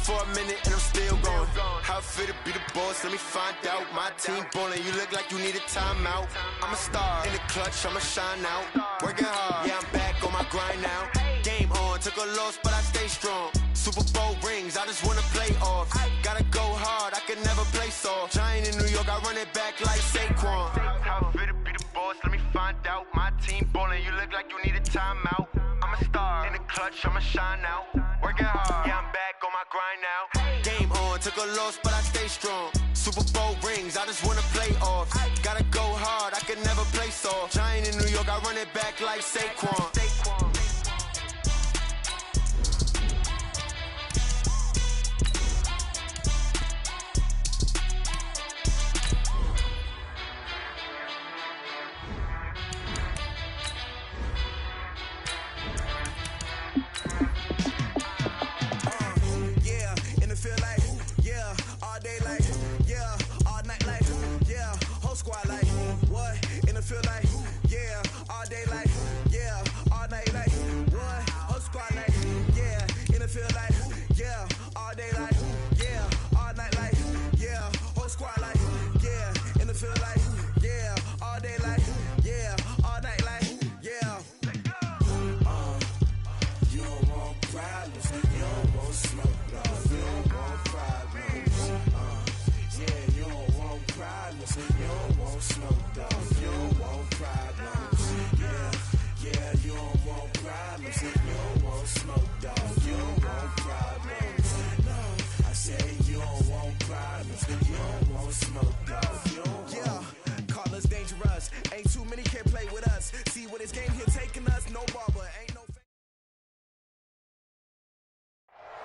for a minute and I'm still going. How it feel to be the boss, let me find out. My team ballin', you look like you need a timeout. I'm a star, in the clutch, I'ma shine out. Working hard, yeah, I'm back on my grind now. Game on, took a loss, but I stay strong. Super Bowl rings, I just wanna play off. Gotta go hard, I can never play soft. Giant in New York, I run it back like Saquon. How it feel to be the boss, let me find out. My team ballin', you look like you need a timeout. I'm a star, in the clutch, I'ma shine out. Working hard, yeah, I'm back on my grind now. Game on, took a loss, but I stay strong. Super Bowl rings, I just wanna play off. Gotta go hard, I can never play soft. Giant in New York, I run it back like Saquon.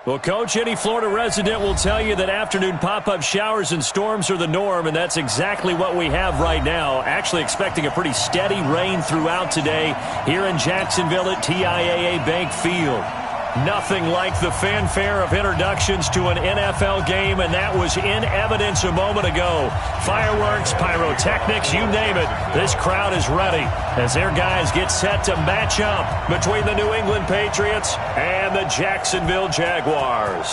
Well, Coach, any Florida resident will tell you that afternoon pop-up showers and storms are the norm, and that's exactly what we have right now. Actually expecting a pretty steady rain throughout today here in Jacksonville at TIAA Bank Field. Nothing like the fanfare of introductions to an NFL game, and that was in evidence a moment ago. Fireworks, pyrotechnics, you name it. This crowd is ready as their guys get set to match up between the New England Patriots and the Jacksonville Jaguars.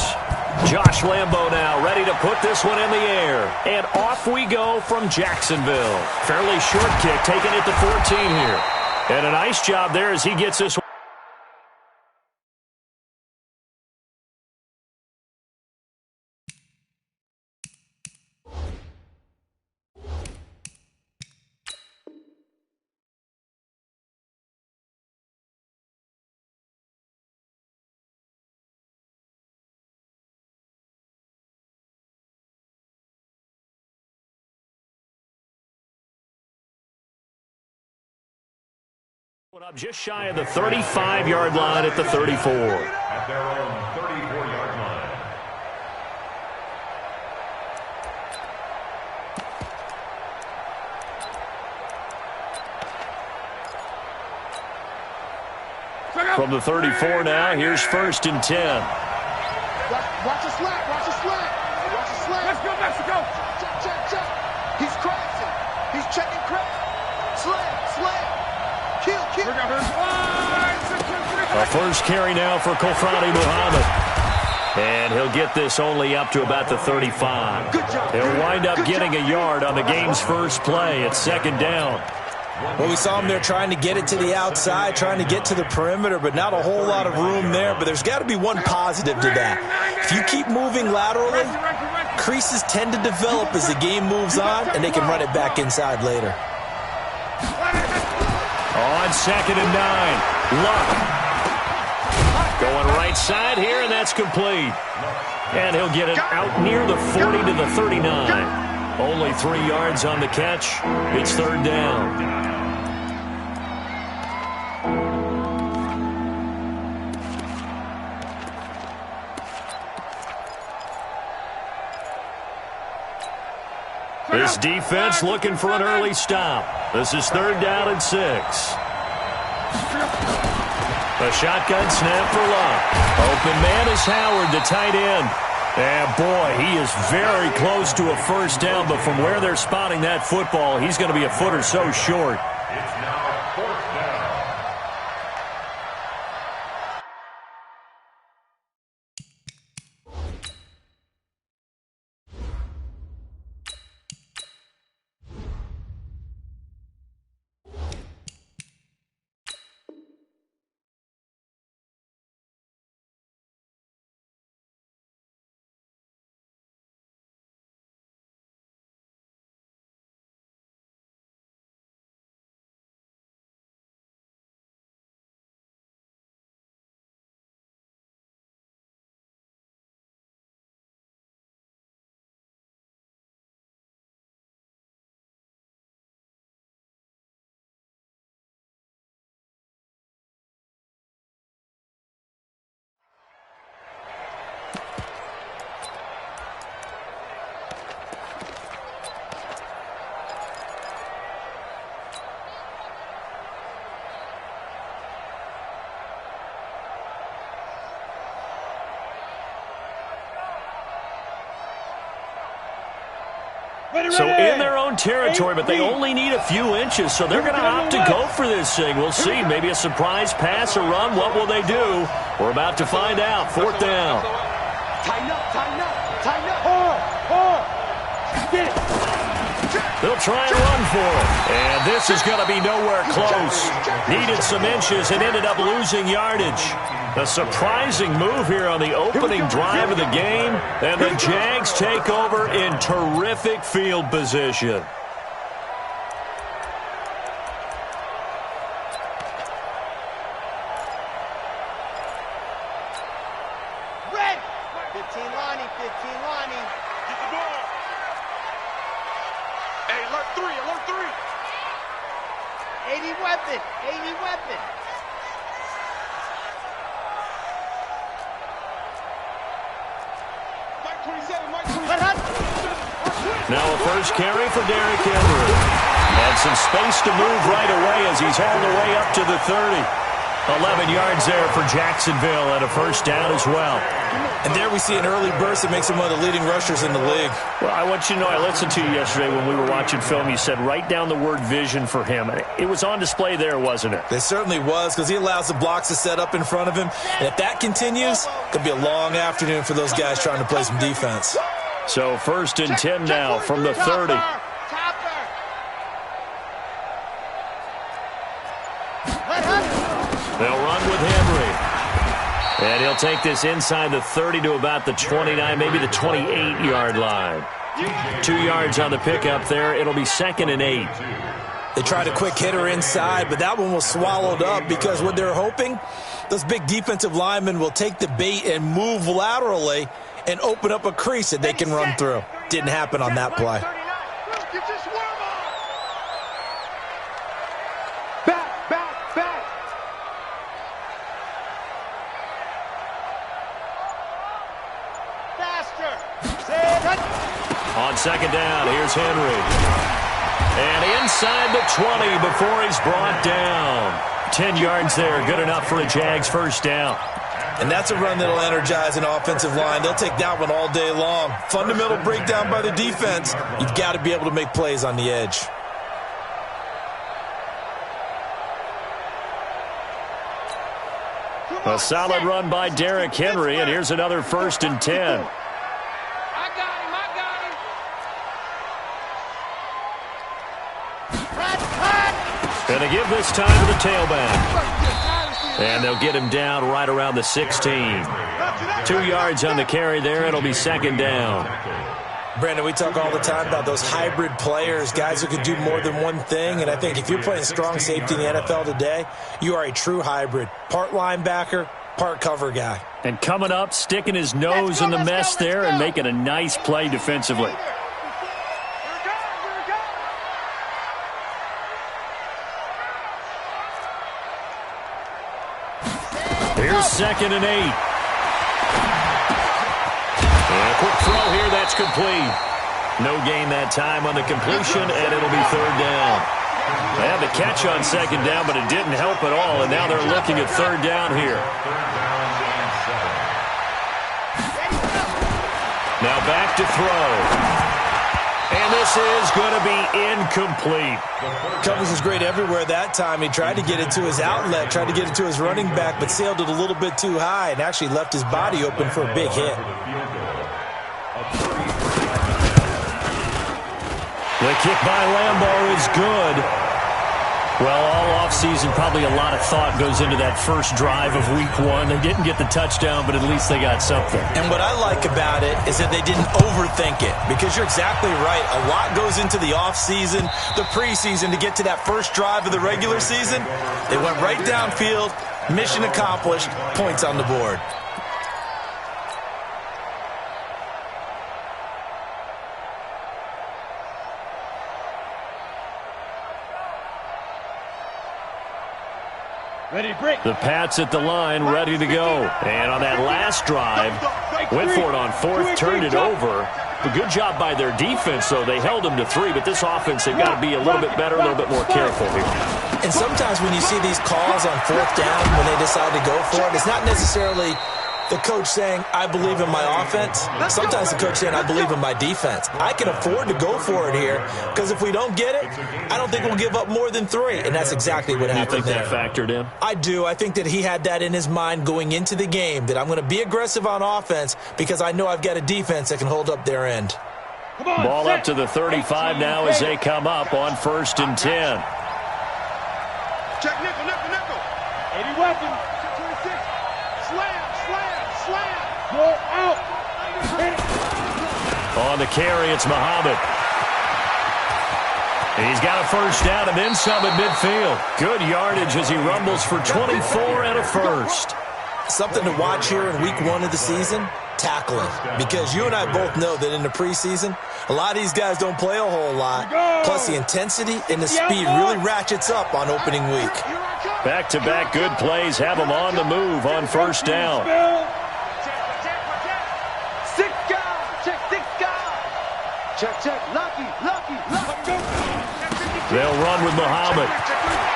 Josh Lambo now ready to put this one in the air. And off we go from Jacksonville. Fairly short kick, taking it to 14 here. And a nice job there as he gets this one. Up just shy of the 35-yard line at the 34. At their own 34-yard line. From the 34 now, here's 1st and 10. Watch a slant, watch a slant. Watch a slant. Let's go, Mexico. Check. He's crossing. He's checking crack. Slant. Kill. A first carry now for Kofrani Muhammad. And he'll get this only up to about the 35. He'll wind up getting a yard on the game's first play. It's 2nd down. Well, we saw him there trying to get it to the outside, trying to get to the perimeter, but not a whole lot of room there. But there's got to be one positive to that. If you keep moving laterally, creases tend to develop as the game moves on, and they can run it back inside later. On 2nd and 9, Luck. Going right side here, and that's complete. And he'll get it out near the 40 to the 39. Only 3 yards on the catch. It's 3rd down. This defense looking for an early stop. This is 3rd down and 6. A shotgun snap for Luck. Open man is Howard, the tight end. And, boy, he is very close to a first down, but from where they're spotting that football, he's going to be a foot or so short. It's now 4th down. So in their own territory, but they only need a few inches, so they're going to opt to go for this thing. We'll see. Maybe a surprise pass or run. What will they do? We're about to find out. 4th down. Tighten up, tighten up, tighten up. Get it. They'll try and run for it. And this is going to be nowhere close. Needed some inches and ended up losing yardage. A surprising move here on the opening drive of the game. And the Jags take over in terrific field position. Red. 15 Lonnie, 15 Lonnie. Get the ball. Hey, alert 3, alert 3. 80 weapon, 80 weapon. Mike 27, Mike 27. Now a first carry for Derrick Henry. And some space to move right away as he's hauled away up to the 30. 11 yards there for Jacksonville and a first down as well. And there we see an early burst that makes him one of the leading rushers in the league. Well, I want you to know, I listened to you yesterday when we were watching film. You said write down the word vision for him. It was on display there, wasn't it? It certainly was, because he allows the blocks to set up in front of him. And if that continues, it could be a long afternoon for those guys trying to play some defense. So 1st and 10 now from the 30. They'll run with Henry. And he'll take this inside the 30 to about the 29, maybe the 28-yard line. 2 yards on the pickup there. It'll be 2nd and 8. They tried a quick hitter inside, but that one was swallowed up because what they're hoping, those big defensive linemen will take the bait and move laterally and open up a crease that they can run through. Didn't happen on that play. Back. Faster. On 2nd down, here's Henry. And inside the 20 before he's brought down. 10 yards there, good enough for a Jags first down. And that's a run that'll energize an offensive line. They'll take that one all day long. Fundamental breakdown by the defense. You've got to be able to make plays on the edge. A solid run by Derrick Henry, and here's another 1st and 10. I got him. Going to give this time to the tailback. And they'll get him down right around the 16. 2 yards on the carry there. It'll be 2nd down. Brandon, we talk all the time about those hybrid players, guys who can do more than one thing. And I think if you're playing strong safety in the NFL today, you are a true hybrid. Part linebacker, part cover guy. And coming up, sticking his nose in the mess there and making a nice play defensively. Here's 2nd and 8. And a quick throw here, that's complete. No gain that time on the completion, and it'll be 3rd down. They had the catch on 2nd down, but it didn't help at all, and now they're looking at 3rd down here. Now back to throw. And this is going to be incomplete. Covers is great everywhere that time. He tried to get it to his outlet, tried to get it to his running back, but sailed it a little bit too high and actually left his body open for a big hit. The kick by Lambeau is good. Well, all offseason, probably a lot of thought goes into that first drive of week 1. They didn't get the touchdown, but at least they got something. And what I like about it is that they didn't overthink it, because you're exactly right. A lot goes into the offseason, the preseason to get to that first drive of the regular season. They went right downfield, mission accomplished, points on the board. Ready, break. The Pats at the line, ready to go. And on that last drive, went for it on 4th, turned it over. A good job by their defense, though. They held them to 3, but this offense, they've got to be a little bit better, a little bit more careful here. And sometimes when you see these calls on 4th down, when they decide to go for it, it's not necessarily The coach saying, I believe in my offense. Sometimes the coach saying, I believe in my defense. I can afford to go for it here because if we don't get it, I don't think we'll give up more than 3. And that's exactly what happened there. You think that factored in? I do. I think that he had that in his mind going into the game, that I'm going to be aggressive on offense because I know I've got a defense that can hold up their end. Ball up to the 35 now as they come up on 1st and 10. Check nickel, nickel, nickel. 80 weapon. 26. Slam, slam, slam. Go out. On the carry, it's Muhammad. He's got a first down and then some at midfield. Good yardage as he rumbles for 24 and a first. Something to watch here in week 1 of the season, tackling. Because you and I both know that in the preseason, a lot of these guys don't play a whole lot. Plus the intensity and the speed really ratchets up on opening week. Back-to-back good plays have them on the move on first down. Check, lucky. They'll run with Muhammad.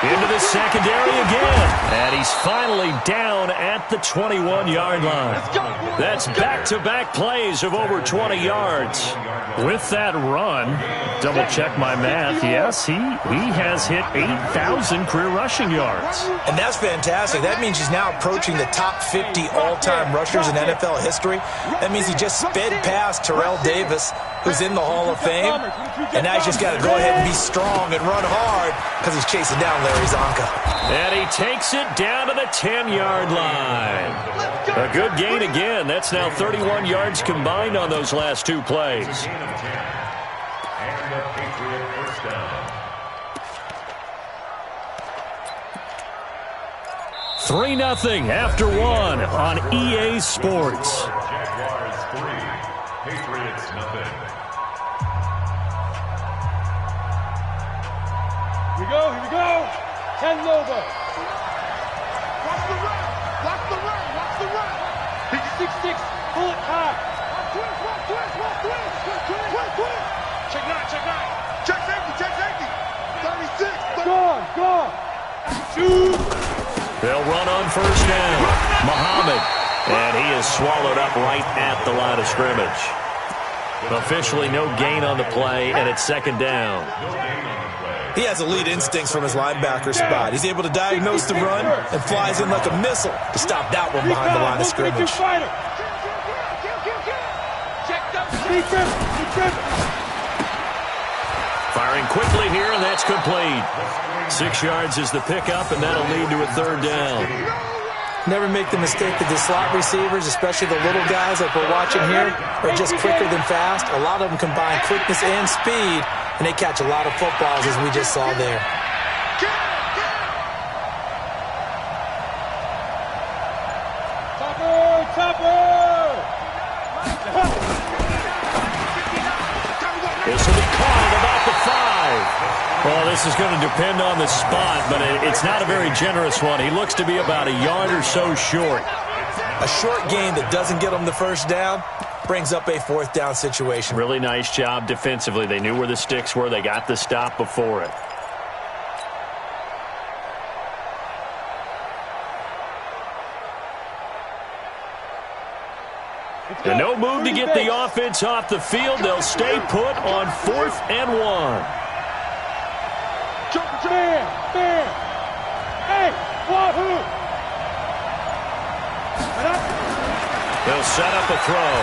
Into the secondary again. And he's finally down at the 21-yard line. That's back-to-back plays of over 20 yards. With that run, double-check my math, yes, he has hit 8,000 career rushing yards. And that's fantastic. That means he's now approaching the top 50 all-time rushers in NFL history. That means he just sped past Terrell Davis, who's in the Hall of Fame. And now he's just got to go ahead and be strong and run hard because he's chasing down Larry Zonka. And he takes it down to the 10-yard line. A good gain again. That's now 31 yards combined on those last 2 plays. And the Patriot first down. 3-0 after 1 on EA Sports. Jaguars 3, Patriots nothing. Here we go. 10 over. Watch the run. 6-6. Pull it high. Twist. Check 9. Check safety. 36. Gone. Shoot. They'll run on first down. Muhammad. And he is swallowed up right at the line of scrimmage. Officially no gain on the play, and it's 2nd down. He has elite instincts from his linebacker spot. He's able to diagnose the run and flies in like a missile to stop that one behind the line of scrimmage. Firing quickly here, and that's complete. 6 yards is the pickup, and that'll lead to a 3rd down. Never make the mistake that the slot receivers, especially the little guys like we're watching here, are just quicker than fast. A lot of them combine quickness and speed, and they catch a lot of footballs, as we just saw there. This will be caught at about the 5. Well, this is going to depend on the spot, but it's not a very generous one. He looks to be about a yard or so short. A short gain that doesn't get him the first down brings up a 4th down situation. Really nice job defensively. They knew where the sticks were. They got the stop before it. And no move to get the offense off the field. They'll stay put on 4th and 1. Man. Hey, wahoo! They'll set up a throw.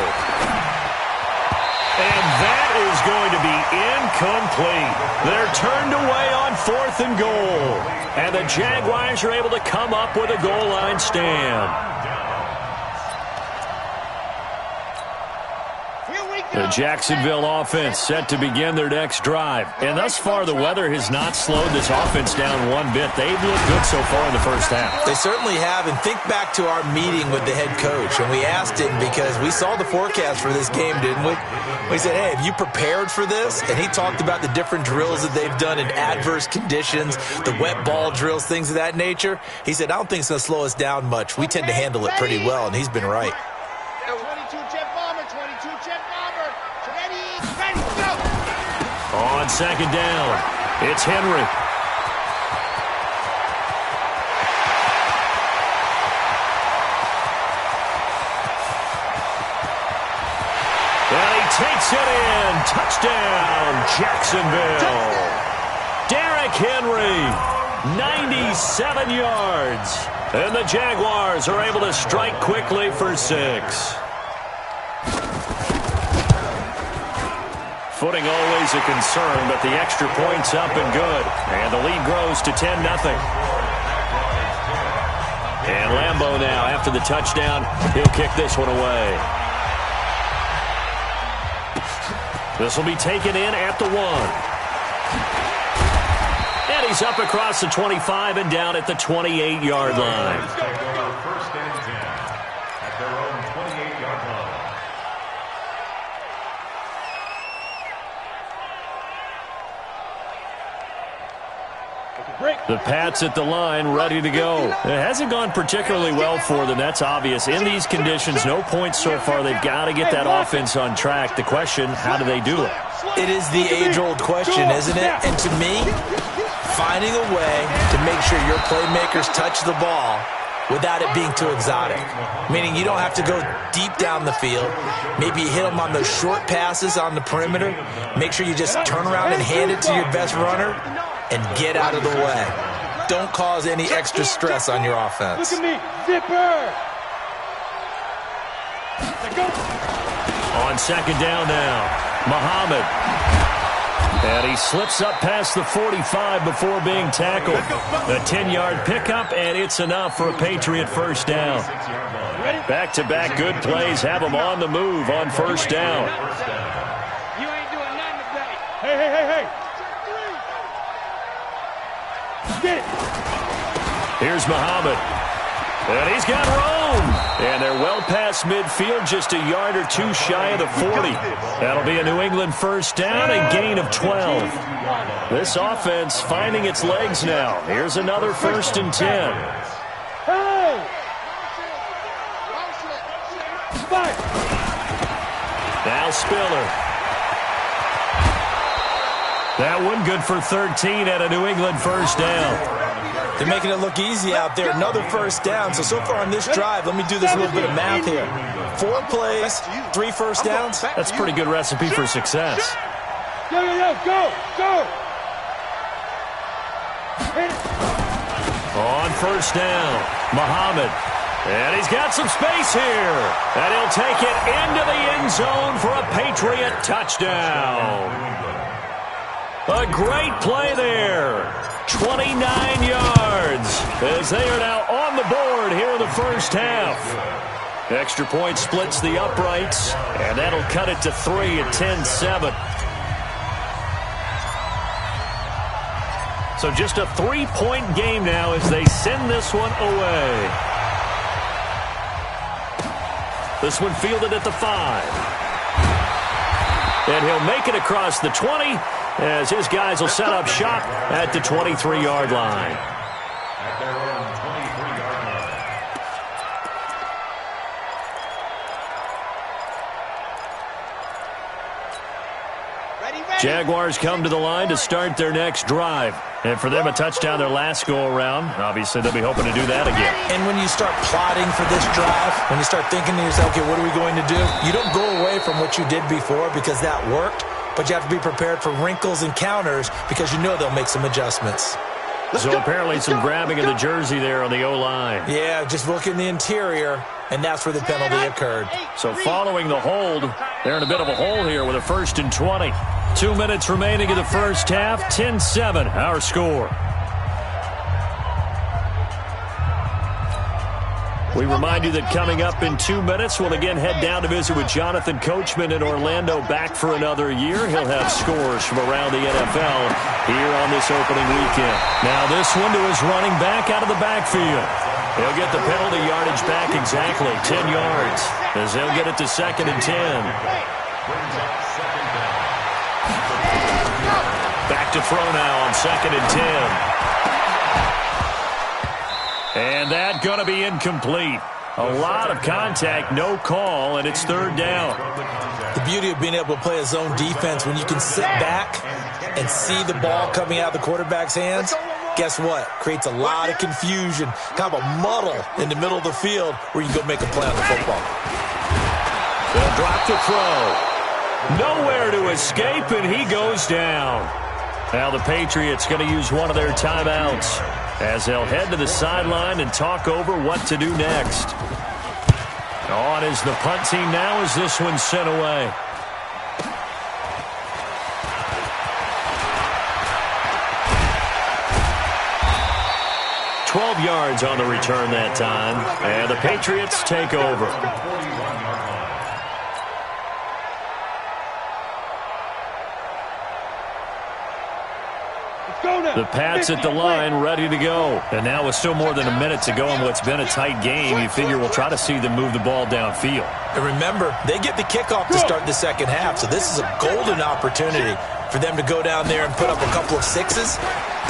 And that is going to be incomplete. They're turned away on 4th and goal. And the Jaguars are able to come up with a goal line stand. The Jacksonville offense set to begin their next drive. And thus far, the weather has not slowed this offense down one bit. They've looked good so far in the first half. They certainly have. And think back to our meeting with the head coach. And we asked him because we saw the forecast for this game, didn't we? We said, hey, have you prepared for this? And he talked about the different drills that they've done in adverse conditions, the wet ball drills, things of that nature. He said, I don't think it's going to slow us down much. We tend to handle it pretty well, and he's been right. 22 jet bomber. Ready, go! On 2nd down, it's Henry. takes it in. Touchdown, Jacksonville. Derrick Henry, 97 yards. And the Jaguars are able to strike quickly for 6. Footing always a concern, but the extra point's up and good. And the lead grows to 10-0. And Lambeau now, after the touchdown, he'll kick this one away. This will be taken in at the 1. And he's up across the 25 and down at the 28-yard line. First and 10 at their own 28-yard line. The Pats at the line, ready to go. It hasn't gone particularly well for them. That's obvious. In these conditions, no points so far. They've got to get that offense on track. The question, how do they do it? It is the age-old question, isn't it? And to me, finding a way to make sure your playmakers touch the ball without it being too exotic. Meaning you don't have to go deep down the field. Maybe you hit them on those short passes on the perimeter. Make sure you just turn around and hand it to your best runner and get out of the way. Don't cause any extra stress on your offense. Look at me, zipper. On second down now, Muhammad. And he slips up past the 45 before being tackled. A 10-yard pickup, and it's enough for a Patriot first down. Back-to-back good plays have them on the move on first down. You ain't doing nothing today. Hey. Get it. Here's Muhammad. And he's got room. And they're well past midfield, just a yard or two shy of the 40. That'll be a New England first down and gain of 12. This offense finding its legs now. Here's another first and 10. Hey. Fight. Now Spiller. That one good for 13 at a New England first down. They're making it look easy out there. Another first down. So far on this drive, let me do this little bit of math here. 4 plays, 3 first downs. That's a pretty good recipe for success. Go. Hit it. On first down, Muhammad. And he's got some space here. And he'll take it into the end zone for a Patriot touchdown. A great play there. 29 yards as they are now on the board here in the first half. Extra point splits the uprights, and that'll cut it to 3 at 10-7. So just a 3-point game now as they send this one away. This one fielded at the 5. And he'll make it across the 20 as his guys will set up shop at the 23-yard line. At their own 23-yard line. Jaguars come to the line to start their next drive. And for them, a touchdown their last go-around. Obviously, they'll be hoping to do that again. And when you start plotting for this drive, when you start thinking to yourself, okay, what are we going to do? You don't go away from what you did before because that worked, but you have to be prepared for wrinkles and counters because you know they'll make some adjustments. So apparently some grabbing of the jersey there on the O-line. Yeah, just look in the interior, and that's where the penalty occurred. So following the hold, they're in a bit of a hole here with a 1st and 20. 2 minutes remaining in the first half. 10-7, our score. We remind you that coming up in 2 minutes, we'll again head down to visit with Jonathan Coachman in Orlando, back for another year. He'll have scores from around the NFL here on this opening weekend. Now this one to his running back out of the backfield. He'll get the penalty yardage back exactly, 10 yards, as they'll get it to 2nd and 10. Back to throw now on 2nd and 10. And that going to be incomplete. A lot of contact, no call, and it's 3rd down. The beauty of being able to play a zone defense when you can sit back and see the ball coming out of the quarterback's hands, guess what? Creates a lot of confusion, kind of a muddle in the middle of the field where you go make a play on the football. They'll drop to throw. Nowhere to escape, and he goes down. Now the Patriots going to use one of their timeouts as they'll head to the sideline and talk over what to do next. On is the punt team now as this one's sent away. $12 yards on the return that time, and the Patriots take over. The Pats at the line, ready to go. And now with still more than a minute to go in what's been a tight game, you figure we'll try to see them move the ball downfield. And remember, they get the kickoff to start the second half, so this is a golden opportunity for them to go down there and put up a couple of sixes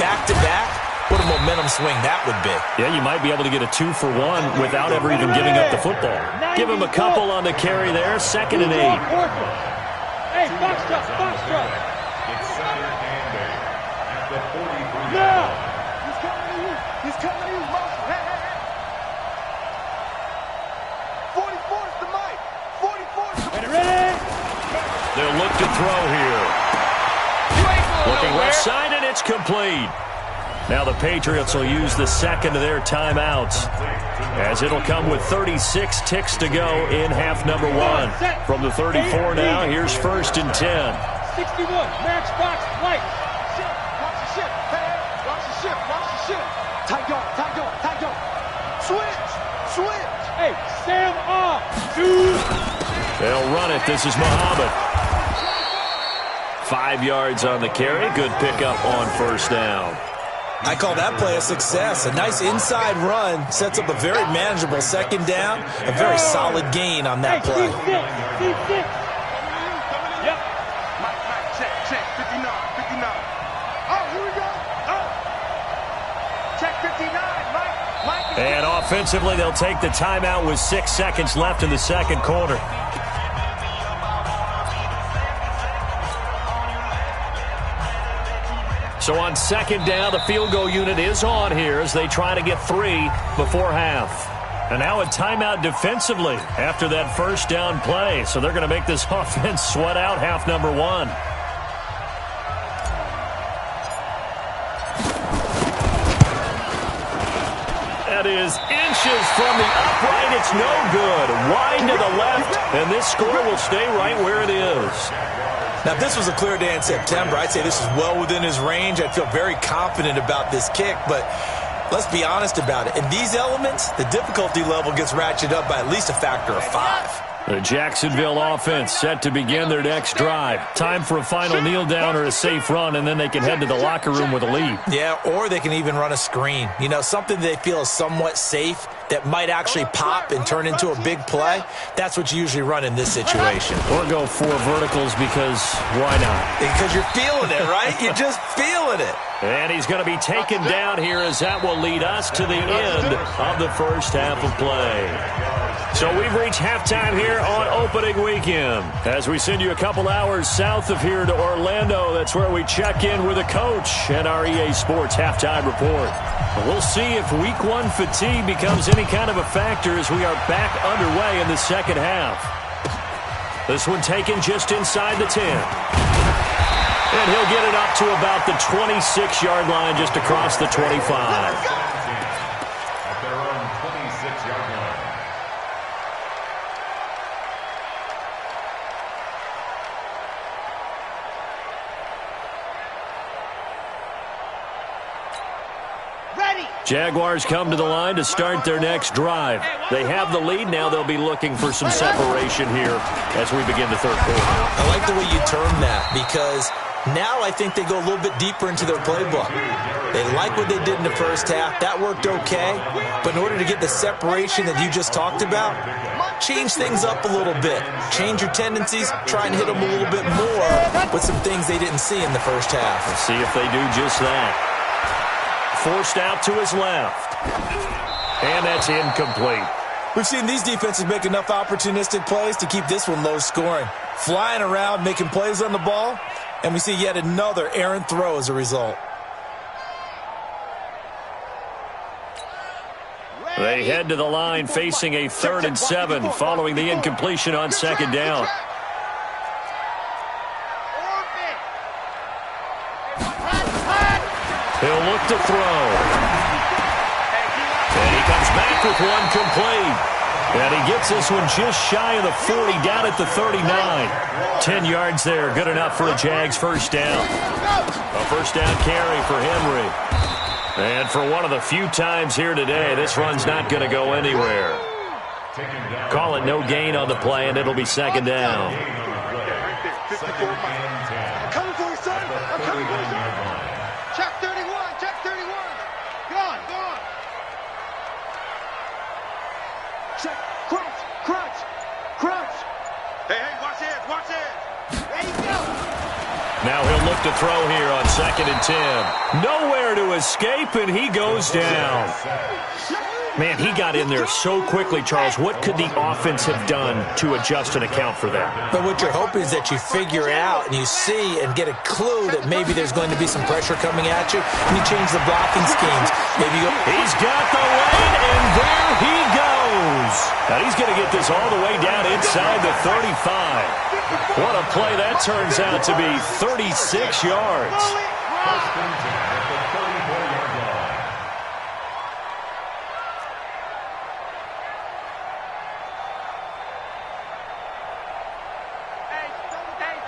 back-to-back. What a momentum swing that would be. Yeah, you might be able to get a 2-for-1 without ever even giving up the football. Give him a couple on the carry there, 2nd and 8. Hey, box truck. It's second and 8 at the 43. Now! He's coming to you, motion. Hey. 44 is the mic. 44 is the mic. Ready? They'll look to throw here. Looking left side, and it's complete. Now the Patriots will use the second of their timeouts, as it'll come with 36 ticks to go in half number 1. From the 34 now, here's 1st and 10. 61, matchbox, white. Watch the ship, hey, watch the ship. Tight go. Switch. Hey, Sam off. They'll run it. This is Muhammad. 5 yards on the carry. Good pickup on 1st down. I call that play a success. A nice inside run sets up a very manageable 2nd down. A very solid gain on that play. Yep. Check. 59. Oh, here we go. Oh. Check 59, Mike. And offensively, they'll take the timeout with 6 seconds left in the second quarter. So on 2nd down, the field goal unit is on here as they try to get 3 before half. And now a timeout defensively after that 1st down play. So they're going to make this offense sweat out half number 1. That is inches from the upright. It's no good. Wide to the left, and this score will stay right where it is. Now, if this was a clear day in September, I'd say this is well within his range. I'd feel very confident about this kick, but let's be honest about it. In these elements, the difficulty level gets ratcheted up by at least a factor of 5. The Jacksonville offense set to begin their next drive. Time for a final kneel down or a safe run, and then they can head to the locker room with a lead. Yeah, or they can even run a screen. You know, something they feel is somewhat safe that might actually pop and turn into a big play. That's what you usually run in this situation. Or go 4 verticals because why not? Because you're feeling it, right? You're just feeling it. And he's going to be taken down here as that will lead us to the end of the first half of play. So we've reached halftime here on opening weekend. As we send you a couple hours south of here to Orlando, that's where we check in with the coach and our EA Sports halftime report. We'll see if week 1 fatigue becomes any kind of a factor as we are back underway in the second half. This one taken just inside the 10. And he'll get it up to about the 26-yard line just across the 25. At their own 26-yard line. Jaguars come to the line to start their next drive. They have the lead. Now they'll be looking for some separation here as we begin the third quarter. I like the way you term that because now I think they go a little bit deeper into their playbook. They like what they did in the first half. That worked okay. But in order to get the separation that you just talked about, change things up a little bit. Change your tendencies. Try and hit them a little bit more with some things they didn't see in the first half. Let's see if they do just that. Forced out to his left. And that's incomplete. We've seen these defenses make enough opportunistic plays to keep this one low scoring. Flying around, making plays on the ball, and we see yet another errant throw as a result. They head to the line facing a 3rd and 7 following the incompletion on 2nd down. He'll look to throw. And he comes back with one complete. And he gets this one just shy of the 40, down at the 39. 10 yards there, good enough for a Jags first down. A first down carry for Henry. And for one of the few times here today, this run's not going to go anywhere. Call it no gain on the play, and it'll be second down. I'm coming for you, son. I'm coming for you, son. Check 31. Check 31. Go on. Go on. Check. Crunch. Hey, watch it. There you go. Now he'll look to throw here on 2nd and 10. Nowhere to escape, and he goes down. Man, he got in there so quickly, Charles. What could the offense have done to adjust and account for that? But what you're hoping is that you figure out and you see and get a clue that maybe there's going to be some pressure coming at you, and you change the blocking schemes. Maybe you go. He's got the lane, and there he goes. Now he's going to get this all the way down inside the 35. What a play that turns out to be, 36 yards. First and 10 at the 34-yard line.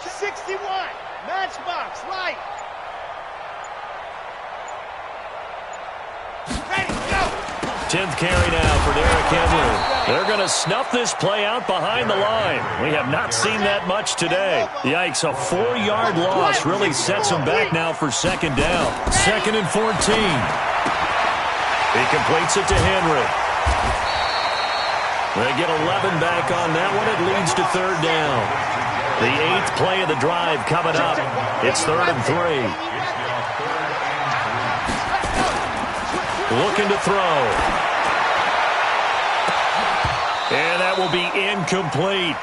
61. Matchbox, light. Ready, go. 10th carry now for Derrick Henry. They're going to snuff this play out behind the line. We have not seen that much today. Yikes, a 4-yard loss really sets them back now for second down. 2nd and 14. He completes it to Henry. They get 11 back on that one. It leads to third down. The 8th play of the drive coming up. It's 3rd and 3. Looking to throw. And that will be incomplete.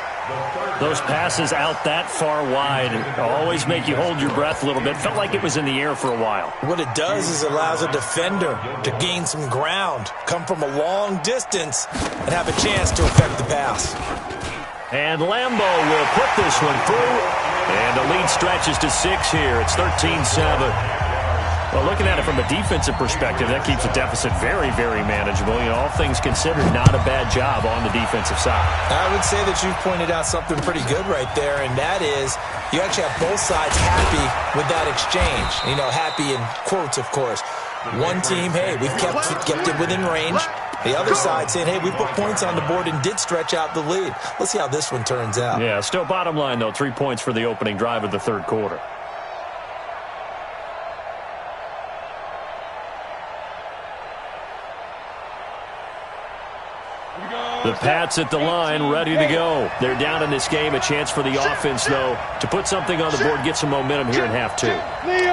Those passes out that far wide always make you hold your breath a little bit. Felt like it was in the air for a while. What it does is it allows a defender to gain some ground, come from a long distance, and have a chance to affect the pass. And Lambo will put this one through. And the lead stretches to 6 here. It's 13-7. Well, looking at it from a defensive perspective, that keeps the deficit very, very manageable. You know, all things considered, not a bad job on the defensive side. I would say that you've pointed out something pretty good right there, and that is you actually have both sides happy with that exchange. You know, happy in quotes, of course. One team, hey, we've kept it within range. The other side saying, hey, we put points on the board and did stretch out the lead. Let's see how this one turns out. Yeah, still bottom line, though, 3 points for the opening drive of the third quarter. The Pats at the line, ready to go. They're down in this game. A chance for the offense, though, to put something on the board, get some momentum here in half 2.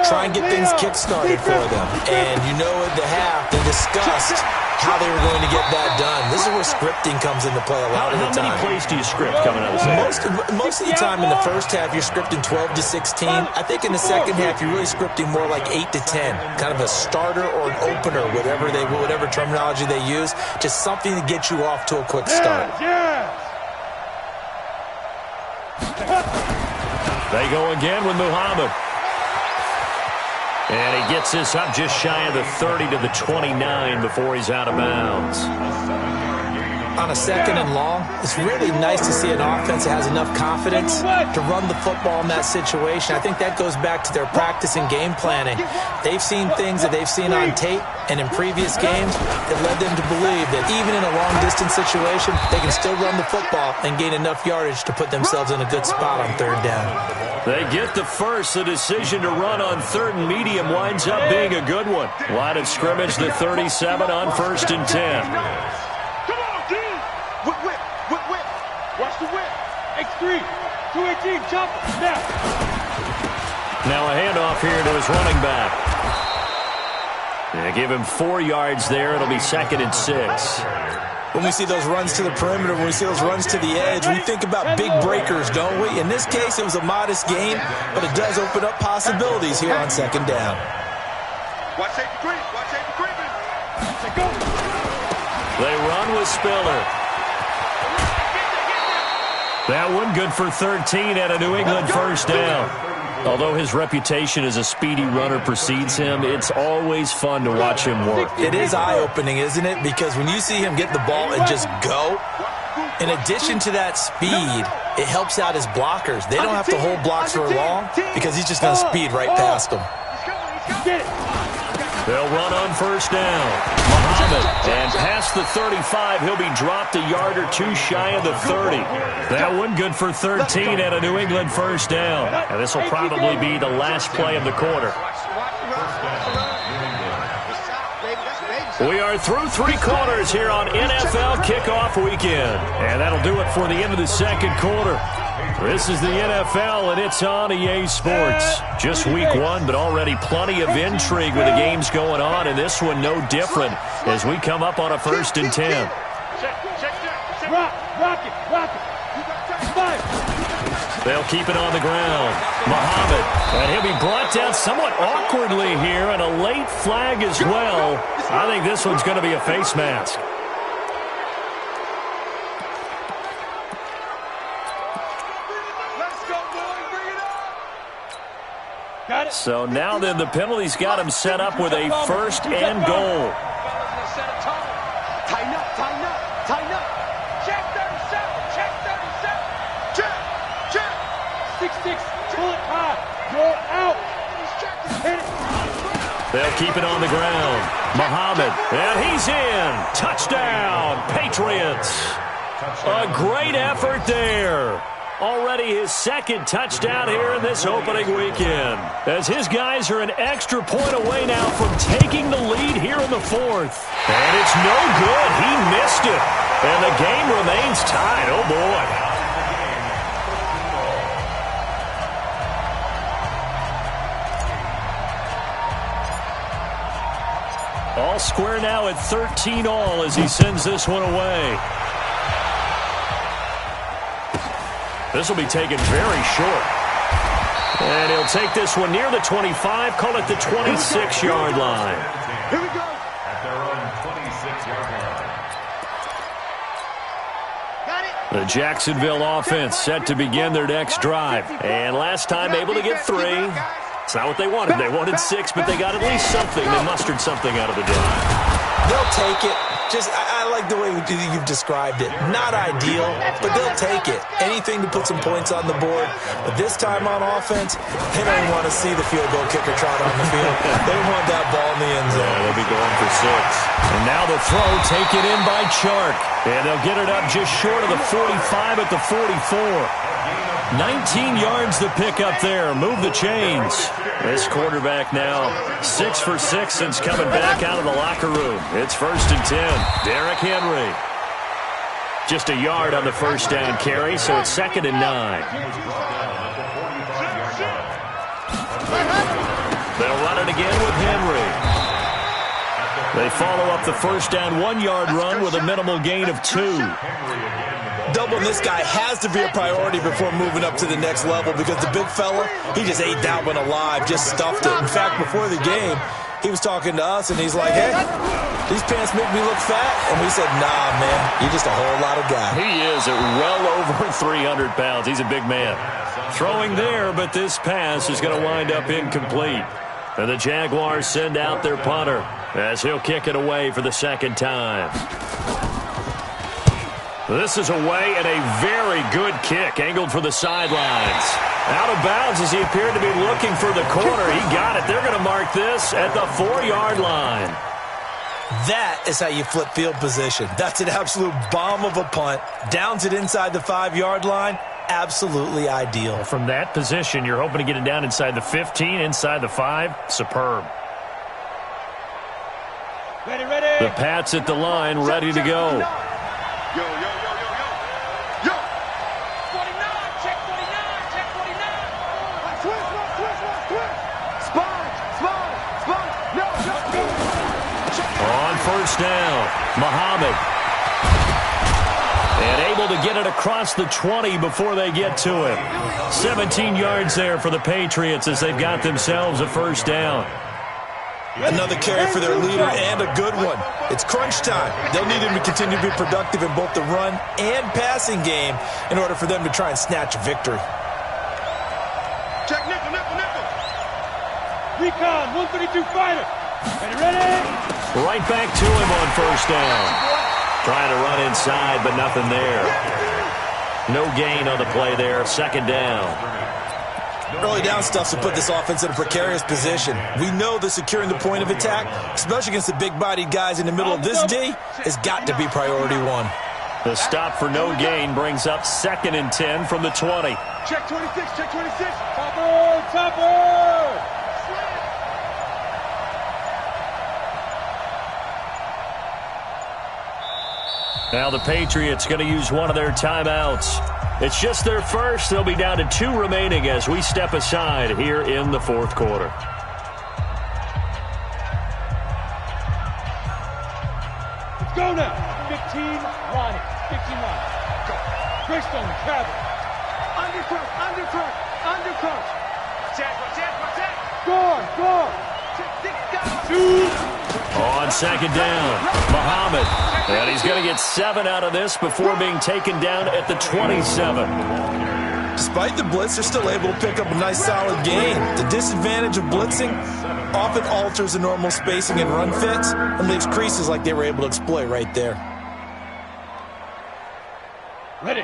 Try and get things kick-started for them. And you know at the half, they discussed how they were going to get that done. This is where scripting comes into play a lot of the time. How many plays do you script coming out of the second? Most of the time in the first half, you're scripting 12 to 16. I think in the second half, you're really scripting more like 8 to 10. Kind of a starter or an opener, whatever terminology they use. Just something to get you off to a quick start. They go again with Muhammad. And he gets this up just shy of the 30 to the 29 before he's out of bounds. On a 2nd and long, it's really nice to see an offense that has enough confidence to run the football in that situation. I think that goes back to their practice and game planning. They've seen things that they've seen on tape and in previous games that led them to believe that even in a long-distance situation, they can still run the football and gain enough yardage to put themselves in a good spot on third down. They get the first. The decision to run on 3rd and medium winds up being a good one. Line of scrimmage, the 37 on 1st and 10. Whip. Watch the whip. X3. 218. Jump. Snap. Now a handoff here to his running back. They give him 4 yards there. It'll be 2nd and 6. When we see those runs to the perimeter, when we see those runs to the edge, we think about big breakers, don't we? In this case, it was a modest gain, but it does open up possibilities here on 2nd down. Watch safety creep. Watch safety creeping. Go. They run with Spiller. That one good for 13 at a New England first down. Although his reputation as a speedy runner precedes him, it's always fun to watch him work. It is eye-opening, isn't it? Because when you see him get the ball and just go, in addition to that speed, it helps out his blockers. They don't have to hold blocks for long because he's just going to speed right past them. They'll run on first down. Muhammad, and past the 35, he'll be dropped a yard or two shy of the 30. That one good for 13 and a New England first down. And this will probably be the last play of the quarter. We are through 3 quarters here on NFL Kickoff Weekend. And that'll do it for the end of the second quarter. This is the NFL, and it's on EA Sports. Just week 1, but already plenty of intrigue with the games going on, and this one no different as we come up on a 1st and 10. Rock it. They'll keep it on the ground. Muhammad, and he'll be brought down somewhat awkwardly here, and a late flag as well. I think this one's going to be a face mask. So now then the penalty's got him set up with a 1st and goal. Tighten up. Check 37, check. 6-6, pull it high. You're out. Hit it. They'll keep it on the ground. Muhammad, and he's in. Touchdown, Patriots. A great effort there. Already his 2nd touchdown here in this opening weekend, as his guys are an extra point away now from taking the lead here in the 4th. And it's no good. He missed it. And the game remains tied. Oh, boy. All square now at 13 all as he sends this one away. This will be taken very short. And he'll take this one near the 25, call it the 26-yard line. Here we go. At their own 26-yard line. Got it. The Jacksonville offense set to begin their next drive. And last time able to get 3. It's not what they wanted. They wanted 6, but they got at least something. They mustered something out of the drive. They'll take it. I like the way you've described it. Not ideal, but they'll take it. Anything to put some points on the board. But this time on offense, they don't want to see the field goal kicker trot on the field. They want that ball in the end zone. Yeah, they'll be going for 6. And now the throw taken in by Chark. And they'll get it up just short of the 45 at the 44. 19 yards to pick up there. Move the chains. This quarterback now 6 for 6 since coming back out of the locker room. It's 1st and 10. Derrick Henry. Just a yard on the first down carry, so it's 2nd and 9. They'll run it again with Henry. They follow up the first down 1-yard run with a minimal gain of 2. Doubling this guy has to be a priority before moving up to the next level because the big fella, he just ate that one alive, just stuffed it. In fact, before the game, he was talking to us, and he's like, hey, these pants make me look fat. And we said, nah, man, you're just a whole lot of guy. He is at well over 300 pounds. He's a big man. Throwing there, but this pass is going to wind up incomplete. And the Jaguars send out their punter as he'll kick it away for the 2nd time. This is away and a very good kick, angled for the sidelines. Out of bounds as he appeared to be looking for the corner. He got it. They're going to mark this at the 4-yard line. That is how you flip field position. That's an absolute bomb of a punt. Downs it inside the 5-yard line. Absolutely ideal. From that position, you're hoping to get it down inside the 15, inside the 5. Superb. Ready. The Pats at the line, ready to go. Yo. 49, check 49. Twist. Spot. No. On first down, Muhammad. And able to get it across the 20 before they get to it. 17 yards there for the Patriots as they've got themselves a first down. Another carry for their leader and a good one. It's crunch time. They'll need him to continue to be productive in both the run and passing game in order for them to try and snatch a victory. Check nickel, nickel, nickel. Recon, 132 fighter. Ready? Right back to him on first down. Trying to run inside, but nothing there. No gain on the play there. Second down. Early down stuff to put this offense in a precarious position. We know that securing the point of attack, especially against the big-bodied guys in the middle of this D, has got to be priority one. The stop for no gain brings up 2nd and 10 from the 20. Check 26, check 26. Topper, topper. Now the Patriots going to use one of their timeouts. It's just their first. They'll be down to 2 remaining as we step aside here in the 4th quarter. Let's go now. 15 Ronnie. 15 Ronnie. Go. Greystone, travel. Undercut, undercut, undercut. Check, check, check. Score. On second down, Muhammad. And he's going to get 7 out of this before being taken down at the 27. Despite the blitz, they're still able to pick up a nice solid gain. The disadvantage of blitzing often alters the normal spacing and run fits and leaves creases like they were able to exploit right there.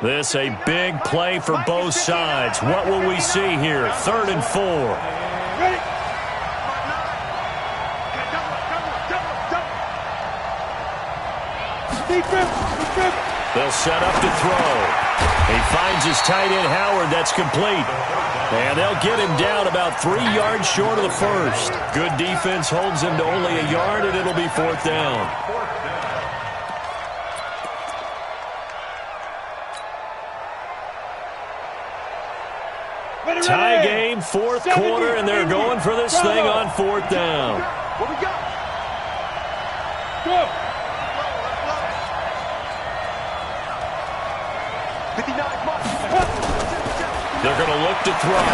This a big play for both sides. What will we see here? 3rd and 4. Ready? They'll set up to throw. He finds his tight end, Howard. That's complete. And they'll get him down about 3 yards short of the first. Good defense holds him to only a yard, and it'll be 4th down. Tie game, 4th quarter, and they're going for this thing on 4th down. What we got? Go. 59 marks. They're going to look to throw.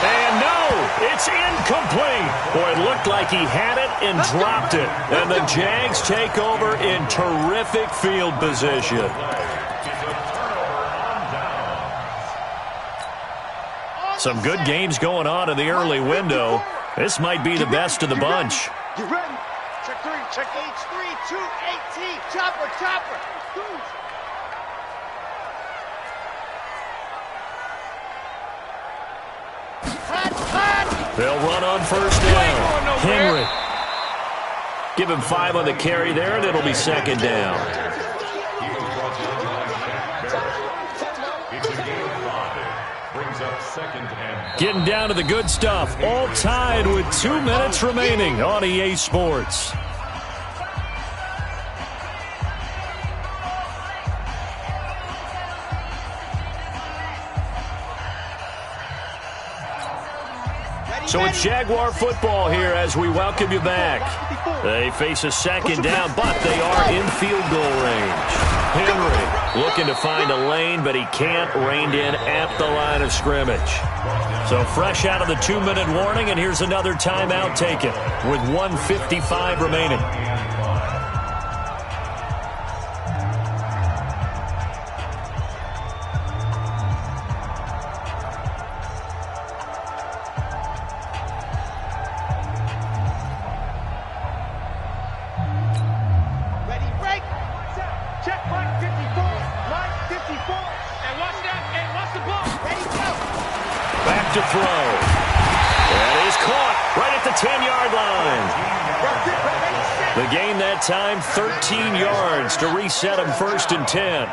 And no, it's incomplete. Boy, it looked like he had it and dropped it. And the Jags take over in terrific field position. Some good games going on in the early window. This might be the best of the bunch. You ready? Check 3, check H3, 218. Chopper, chopper. They'll run on first down. Henry. Give him 5 on the carry there, and it'll be 2nd down. Getting down to the good stuff. All tied with 2 minutes remaining on EA Sports. So it's Jaguar football here as we welcome you back. They face a 2nd down, but they are in field goal range. Henry looking to find a lane, but he can't, reined in at the line of scrimmage. So fresh out of the 2-minute warning, and here's another timeout taken with 1:55 remaining. To throw. That is caught right at the 10-yard line. The gain that time, 13 yards to reset him 1st and 10.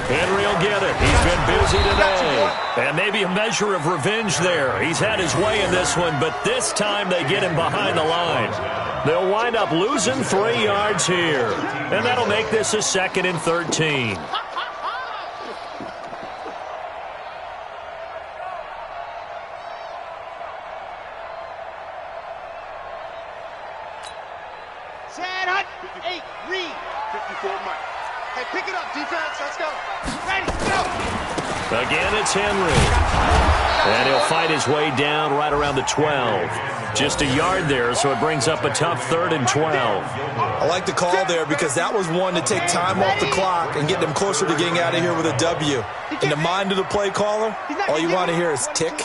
Henry will get it. He's been busy today. And maybe a measure of revenge there. He's had his way in this one, but this time they get him behind the line. They'll wind up losing 3 yards here. And that'll make this a 2nd and 13. Again, it's Henry. And he'll fight his way down right around the 12. Just a yard there, so it brings up a tough 3rd and 12. I like the call there because that was one to take time off the clock and get them closer to getting out of here with a W. In the mind of the play caller, all you want to hear is tick,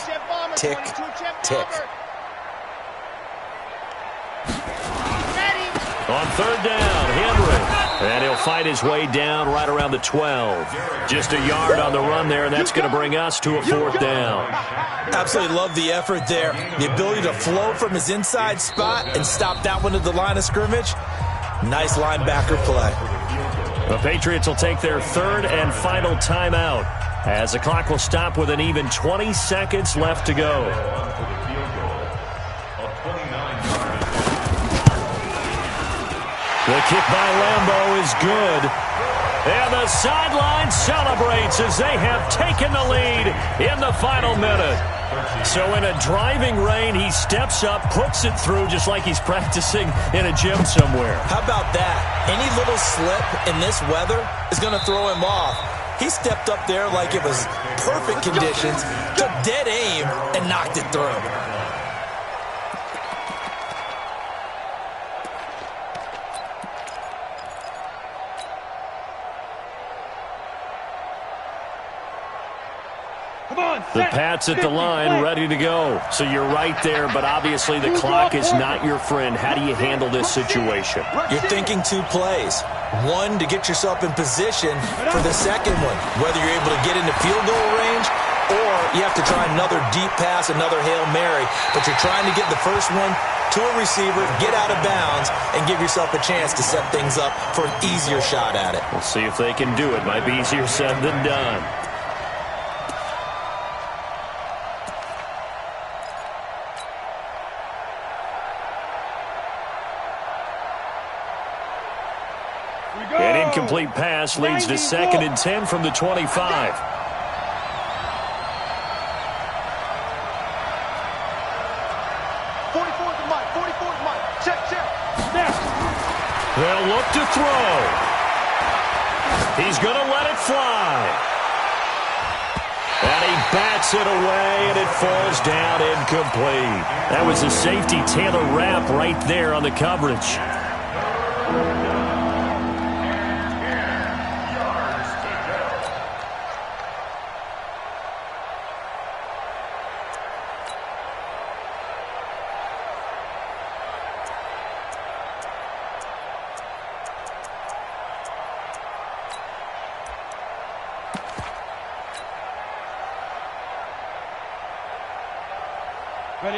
tick, tick. On 3rd down, Henry. And he'll fight his way down right around the 12. Just a yard on the run there, and that's going to bring us to a 4th down. Absolutely love the effort there. The ability to flow from his inside spot and stop that one at the line of scrimmage. Nice linebacker play. The Patriots will take their 3rd and final timeout as the clock will stop with an even 20 seconds left to go. The kick by Lambeau is good. And the sideline celebrates as they have taken the lead in the final minute. So in a driving rain, he steps up, puts it through just like he's practicing in a gym somewhere. How about that? Any little slip in this weather is going to throw him off. He stepped up there like it was perfect conditions, took dead aim, and knocked it through. The Pats at the line, ready to go. So you're right there, but obviously the clock is not your friend. How do you handle this situation? You're thinking 2 plays. One, to get yourself in position for the second one, whether you're able to get into field goal range or you have to try another deep pass, another Hail Mary. But you're trying to get the first one to a receiver, get out of bounds, and give yourself a chance to set things up for an easier shot at it. We'll see if they can do it. Might be easier said than done. An incomplete pass leads to 2nd and 10 from the 25. 44 to Mike. 44 to Mike. Check. Snap. They'll look to throw. He's going to let it fly. And he bats it away, and it falls down incomplete. That was a safety Taylor Rapp right there on the coverage.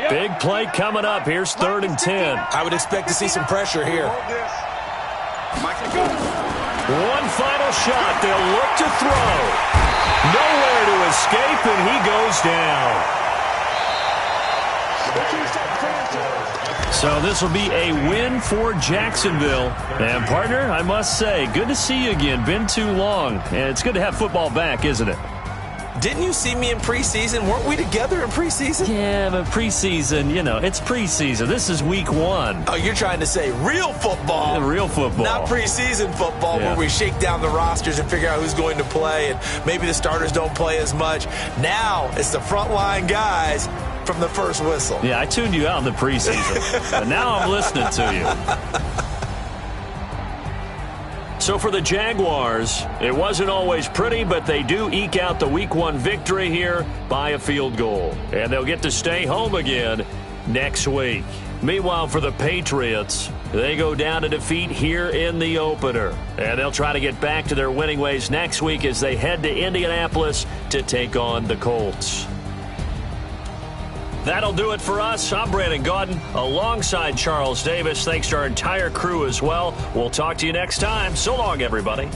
Big play coming up. Here's 3rd and 10. I would expect to see some pressure here. One final shot. They'll look to throw. Nowhere to escape, and he goes down. So this will be a win for Jacksonville. And, partner, I must say, good to see you again. Been too long. And it's good to have football back, isn't it? Didn't you see me in preseason? Weren't we together in preseason? Yeah, but preseason, you know, it's preseason. This is week 1. Oh, you're trying to say real football. Yeah, real football. Not preseason football where we shake down the rosters and figure out who's going to play, and maybe the starters don't play as much. Now it's the frontline guys from the first whistle. Yeah, I tuned you out in the preseason, but now I'm listening to you. So for the Jaguars, it wasn't always pretty, but they do eke out the Week 1 victory here by a field goal. And they'll get to stay home again next week. Meanwhile, for the Patriots, they go down to defeat here in the opener. And they'll try to get back to their winning ways next week as they head to Indianapolis to take on the Colts. That'll do it for us. I'm Brandon Gaudin alongside Charles Davis. Thanks to our entire crew as well. We'll talk to you next time. So long, everybody.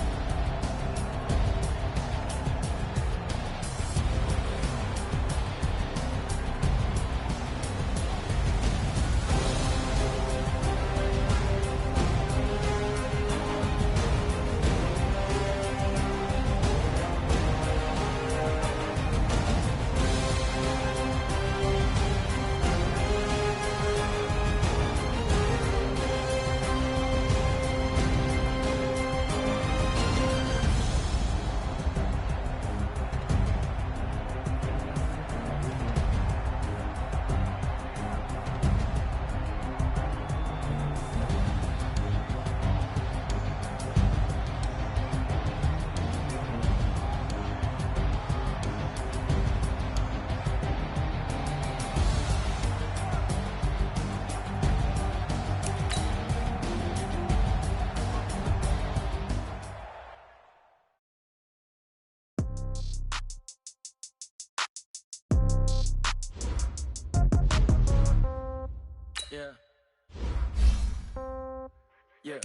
Yeah. Yeah.